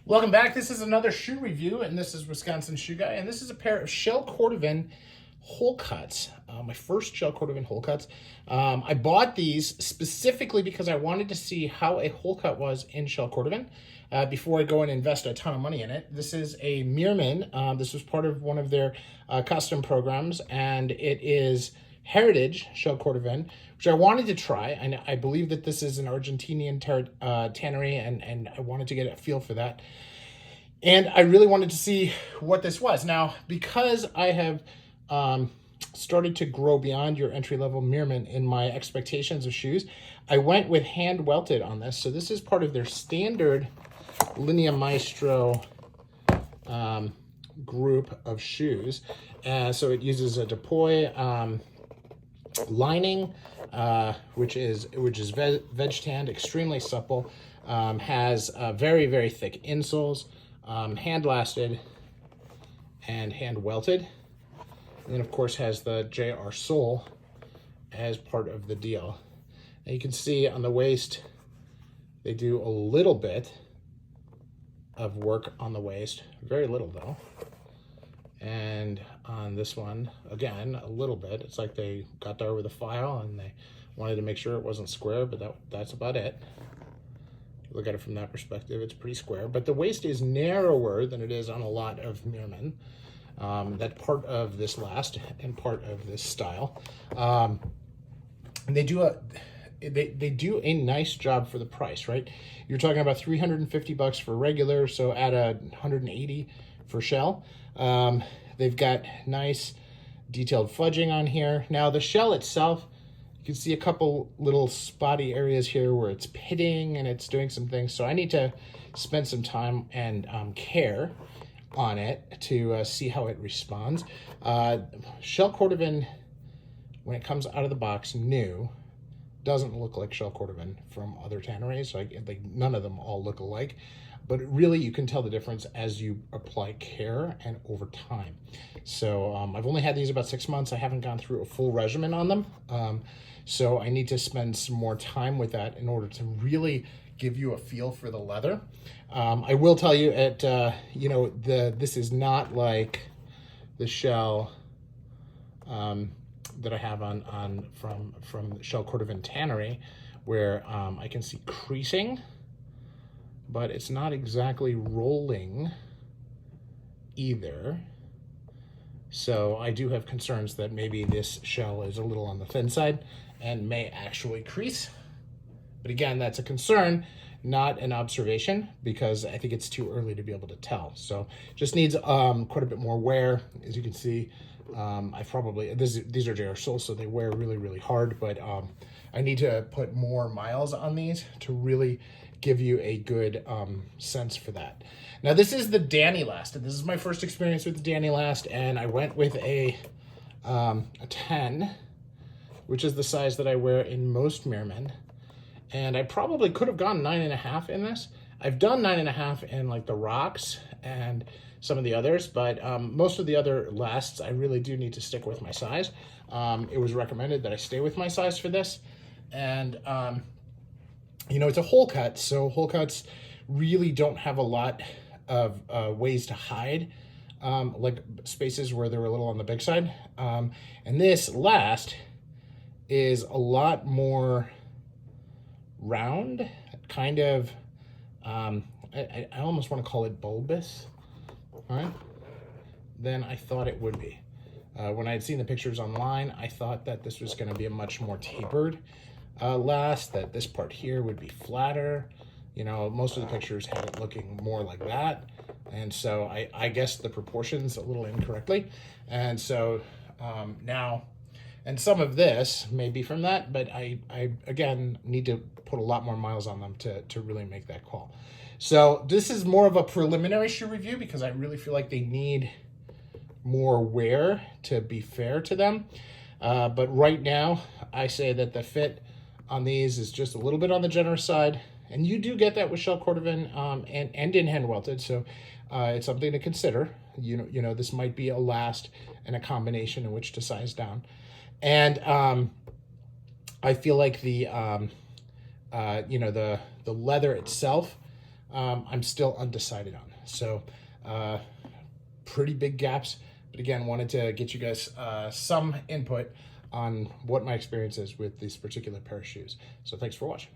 Welcome back. This is another shoe review, and this is Wisconsin Shoe Guy, and this is a pair of shell Cordovan hole cuts. My first shell Cordovan hole cuts. I bought these specifically because I wanted to see how a hole cut was in shell Cordovan before I go and invest a ton of money in it. This is a Meermin. This was part of one of their custom programs, and it is Heritage shell Cordovan, which I wanted to try. And I believe that this is an Argentinian tannery, and I wanted to get a feel for that. And I really wanted to see what this was. Now, because I have started to grow beyond your entry-level Meermin in my expectations of shoes, I went with Handwelted on this. So this is part of their standard Linea Maestro group of shoes. So it uses a Depoy lining, which is veg tanned, extremely supple, has very, very thick insoles, hand lasted and hand welted, and then of course has the JR sole as part of the deal. And you can see on the waist they do a little bit of work on the waist, very little though. And on this one, again, a little bit. It's like they got there with a file and they wanted to make sure it wasn't square, but that's about it. Look at it from that perspective, it's pretty square. But the waist is narrower than it is on a lot of Meermin. That's part of this last and part of this style. And they do a nice job for the price, right? You're talking about $350 for regular, so add a $180 for shell. They've got nice detailed fudging on here. Now the shell itself, you can see a couple little spotty areas here where it's pitting and it's doing some things. So I need to spend some time and care on it to see how it responds. Shell Cordovan, when it comes out of the box new, doesn't look like shell Cordovan from other tanneries. Like none of them all look alike. But really, you can tell the difference as you apply care and over time. So I've only had these about 6 months. I haven't gone through a full regimen on them. So I need to spend some more time with that in order to really give you a feel for the leather. I will tell you, this is not like the shell that I have from shell Cordovan tannery, where I can see creasing, but it's not exactly rolling either. So I do have concerns that maybe this shell is a little on the thin side and may actually crease. But again, that's a concern, not an observation, because I think it's too early to be able to tell. So just needs quite a bit more wear. As you can see, these are JR soles, so they wear really, really hard, but I need to put more miles on these to really give you a good sense for that. Now this is the Dani Last, and this is my first experience with the Dani Last, and I went with a 10, which is the size that I wear in most Meermin, and I probably could have gone 9.5 in this. I've done 9.5 in like the Rocks and some of the others, but most of the other lasts I really do need to stick with my size. It was recommended that I stay with my size for this, and it's a hole cut, so hole cuts really don't have a lot of ways to hide, like spaces where they're a little on the big side. And this last is a lot more round, kind of, I almost want to call it bulbous, right, than I thought it would be. When I had seen the pictures online, I thought that this was going to be a much more tapered last, that this part here would be flatter. Most of the pictures had it looking more like that, and so I guessed the proportions a little incorrectly, and so now, and some of this may be from that, but I again need to put a lot more miles on them to really make that call. So this is more of a preliminary shoe review because I really feel like they need more wear to be fair to them, but right now I say that the fit on these is just a little bit on the generous side, and you do get that with shell Cordovan and in hand welted, so it's something to consider. This might be a last and a combination in which to size down. And I feel like the leather itself I'm still undecided on. So pretty big gaps, but again, wanted to get you guys some input on what my experience is with this particular pair of shoes. So thanks for watching.